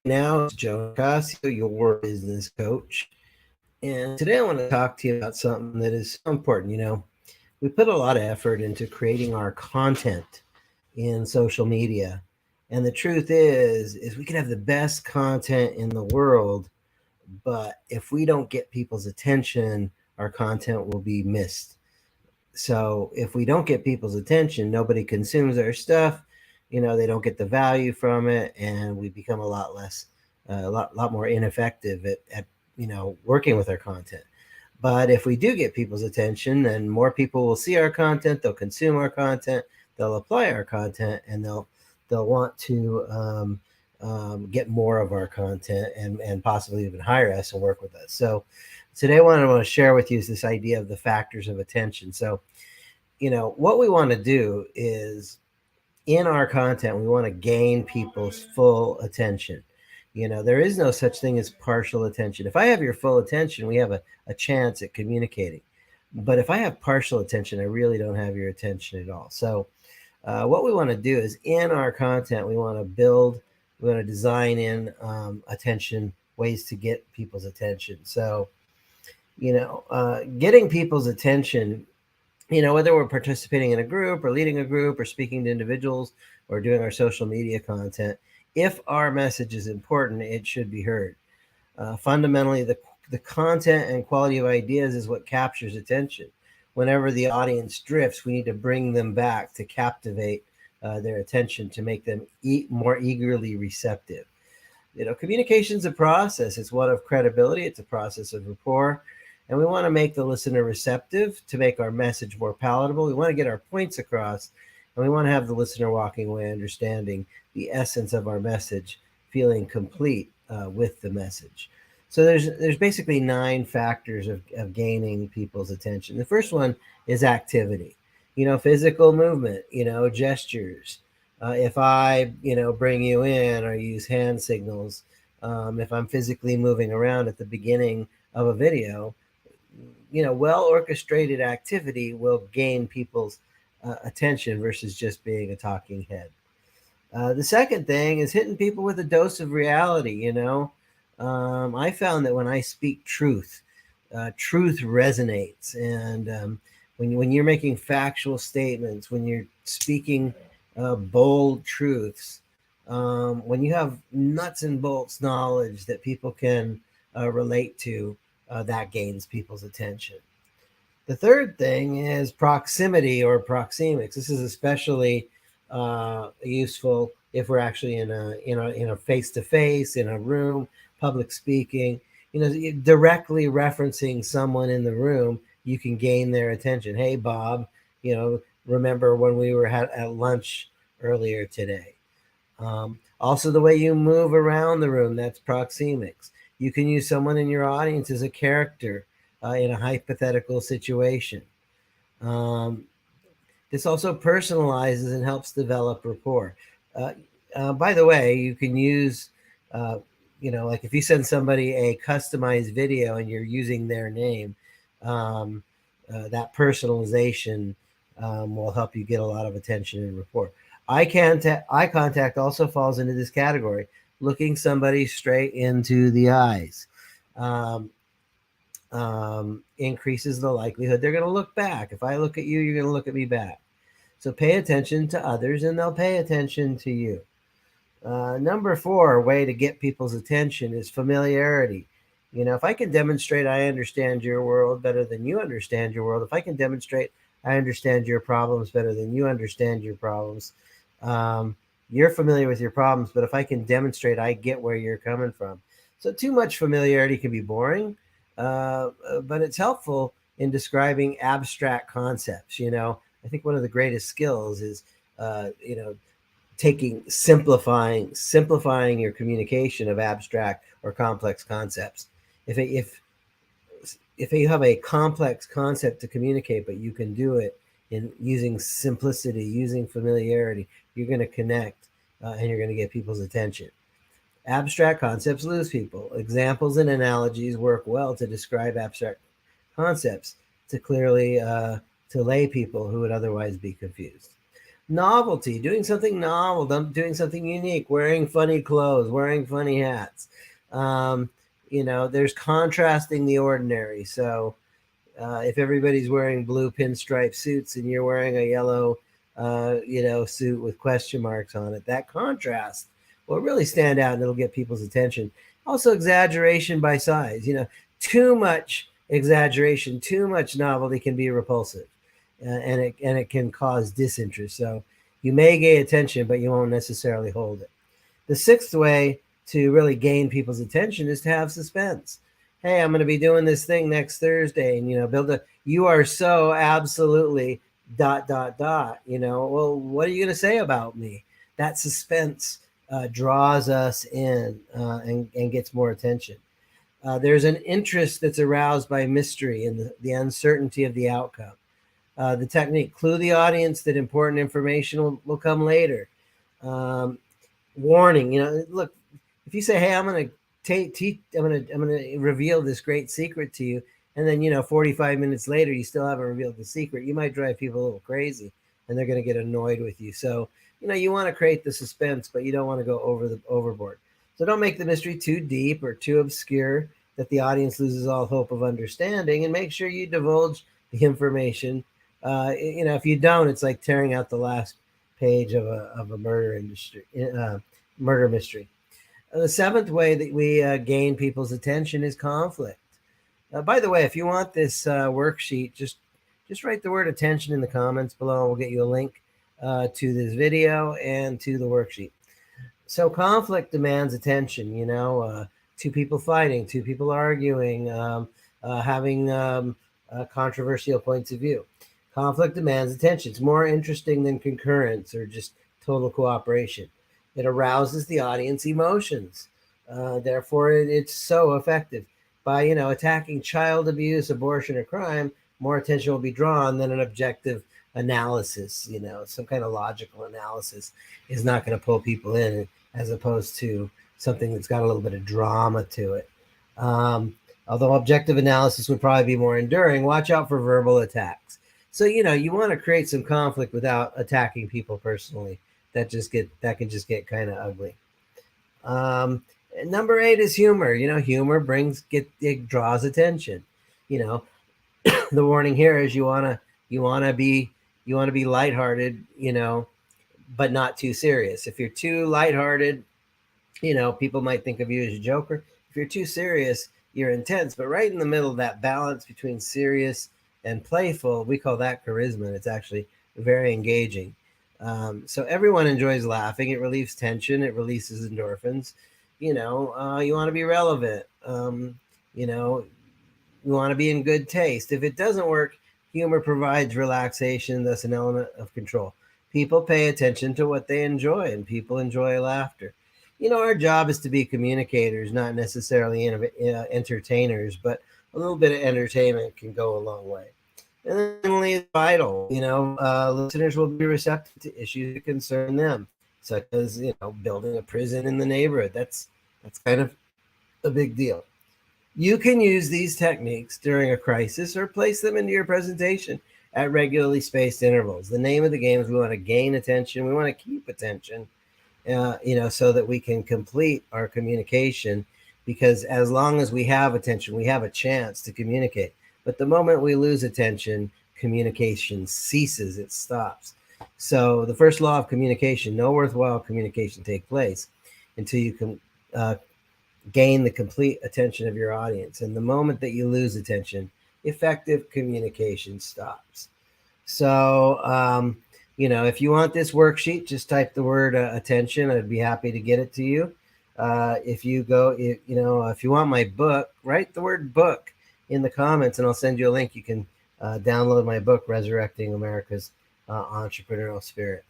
Now it's Joe Casio, your business coach. And today I want to talk to you about something that is so important. We put a lot of effort into creating our content in social media. And the truth is we can have the best content in the world, but if we don't get people's attention, our content will be missed. So if we don't get people's attention, nobody consumes our stuff. They don't get the value from it, and we become a lot less, a lot more ineffective at working with our content. But if we do get people's attention, then more people will see our content, they'll consume our content, they'll apply our content, and they'll want to get more of our content and possibly even hire us and work with us. So today, what I want to share with you is this idea of the factors of attention. So, what we want to do is in our content, we want to gain people's full attention. There is no such thing as partial attention. If I have your full attention, we have a chance at communicating. But if I have partial attention, I really don't have your attention at all. So, what we want to do is in our content, we want to design in attention, ways to get people's attention. So, getting people's attention, whether we're participating in a group or leading a group or speaking to individuals or doing our social media content, if our message is important, it should be heard. Fundamentally, the content and quality of ideas is what captures attention. Whenever the audience drifts, we need to bring them back to captivate their attention, to make them more eagerly receptive. Communication's a process. It's one of credibility. It's a process of rapport. And we want to make the listener receptive to make our message more palatable. We want to get our points across, and we want to have the listener walking away understanding the essence of our message, feeling complete with the message. So there's basically 9 factors of gaining people's attention. The first one is activity, physical movement, gestures. If I, bring you in or use hand signals, if I'm physically moving around at the beginning of a video, well orchestrated activity will gain people's attention versus just being a talking head. The second thing is hitting people with a dose of reality. I found that when I speak truth, truth resonates. And when you're making factual statements, when you're speaking bold truths, when you have nuts and bolts knowledge that people can relate to, that gains people's attention. The third thing is proximity or proxemics. This is especially useful if we're actually in a face-to-face, in a room, public speaking. Directly referencing someone in the room, you can gain their attention. Hey, Bob, remember when we were at lunch earlier today? Also, the way you move around the room, that's proxemics. You can use someone in your audience as a character in a hypothetical situation. This also personalizes and helps develop rapport. By the way, you can use, like if you send somebody a customized video and you're using their name, that personalization will help you get a lot of attention and rapport. Eye contact also falls into this category. Looking somebody straight into the eyes increases the likelihood they're going to look back. If I look at you, you're going to look at me back. So pay attention to others and they'll pay attention to you. Number 4, way to get people's attention is familiarity. If I can demonstrate I understand your world better than you understand your world, if I can demonstrate I understand your problems better than you understand your problems, you're familiar with your problems, but if I can demonstrate I get where you're coming from. So too much familiarity can be boring, but it's helpful in describing abstract concepts. I think one of the greatest skills is, simplifying your communication of abstract or complex concepts. If you have a complex concept to communicate, but you can do it in using simplicity, using familiarity, you're going to connect and you're going to get people's attention. Abstract concepts lose people. Examples and analogies work well to describe abstract concepts to clearly to lay people who would otherwise be confused. Novelty, doing something novel, doing something unique, wearing funny clothes, wearing funny hats. Um, there's contrasting the ordinary. So if everybody's wearing blue pinstripe suits and you're wearing a yellow, suit with question marks on it, that contrast will really stand out and it'll get people's attention. Also, exaggeration by size. Too much exaggeration, too much novelty can be repulsive, and it can cause disinterest. So you may gain attention, but you won't necessarily hold it. The sixth way to really gain people's attention is to have suspense. Hey, I'm going to be doing this thing next Thursday, and build a. You are so absolutely dot dot dot. Well, what are you going to say about me? That suspense draws us in and gets more attention. There's an interest that's aroused by mystery and the uncertainty of the outcome. The technique: clue the audience that important information will come later. Um, Warning, look, if you say, hey, I'm going to I'm going to reveal this great secret to you, and then 45 minutes later you still haven't revealed the secret, you might drive people a little crazy and they're going to get annoyed with you. So you want to create the suspense, but you don't want to go overboard. So don't make the mystery too deep or too obscure that the audience loses all hope of understanding, and make sure you divulge the information. If you don't, it's like tearing out the last page of a murder mystery. The seventh way that we gain people's attention is conflict. By the way, if you want this worksheet, just write the word attention in the comments below. We'll get you a link to this video and to the worksheet. So conflict demands attention. Two people fighting, two people arguing, having controversial points of view. Conflict demands attention. It's more interesting than concurrence or just total cooperation. It arouses the audience emotions. Therefore, it's so effective. By attacking child abuse, abortion, or crime, more attention will be drawn than an objective analysis. Some kind of logical analysis is not going to pull people in, as opposed to something that's got a little bit of drama to it. Although objective analysis would probably be more enduring, watch out for verbal attacks. So you want to create some conflict without attacking people personally. That can just get kind of ugly. Number 8 is humor. Humor it draws attention. The warning here is you want to be lighthearted, but not too serious. If you're too lighthearted, people might think of you as a joker. If you're too serious, you're intense. But right in the middle, that balance between serious and playful, we call that charisma. And it's actually very engaging. So everyone enjoys laughing. It relieves tension. It releases endorphins. You want to be relevant. You want to be in good taste. If it doesn't work, humor provides relaxation, thus an element of control. People pay attention to what they enjoy, and people enjoy laughter. Our job is to be communicators, not necessarily entertainers, but a little bit of entertainment can go a long way. And then finally, it's vital. Listeners will be receptive to issues that concern them, such as building a prison in the neighborhood. That's kind of a big deal. You can use these techniques during a crisis or place them into your presentation at regularly spaced intervals. The name of the game is we want to gain attention. We want to keep attention, so that we can complete our communication. Because as long as we have attention, we have a chance to communicate. But the moment we lose attention, communication ceases, it stops. So the first law of communication: no worthwhile communication take place until you can gain the complete attention of your audience. And the moment that you lose attention, effective communication stops. So, if you want this worksheet, just type the word attention. I'd be happy to get it to you. If you want my book, write the word book in the comments and I'll send you a link. You can download my book, Resurrecting America's Entrepreneurial Spirit.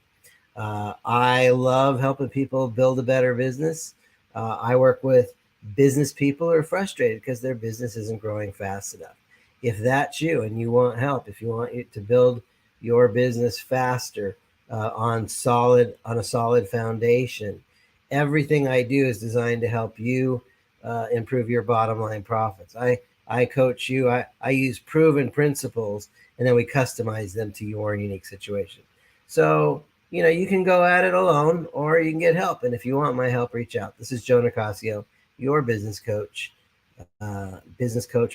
I love helping people build a better business. I work with business people who are frustrated because their business isn't growing fast enough. If that's you and you want help, if you want to build your business faster on a solid foundation, everything I do is designed to help you improve your bottom line profits. I coach you. I use proven principles, and then we customize them to your unique situation. So, you can go at it alone or you can get help. And if you want my help, reach out. This is Joe Nicasio, your business coach,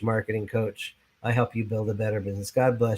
marketing coach. I help you build a better business. God bless you.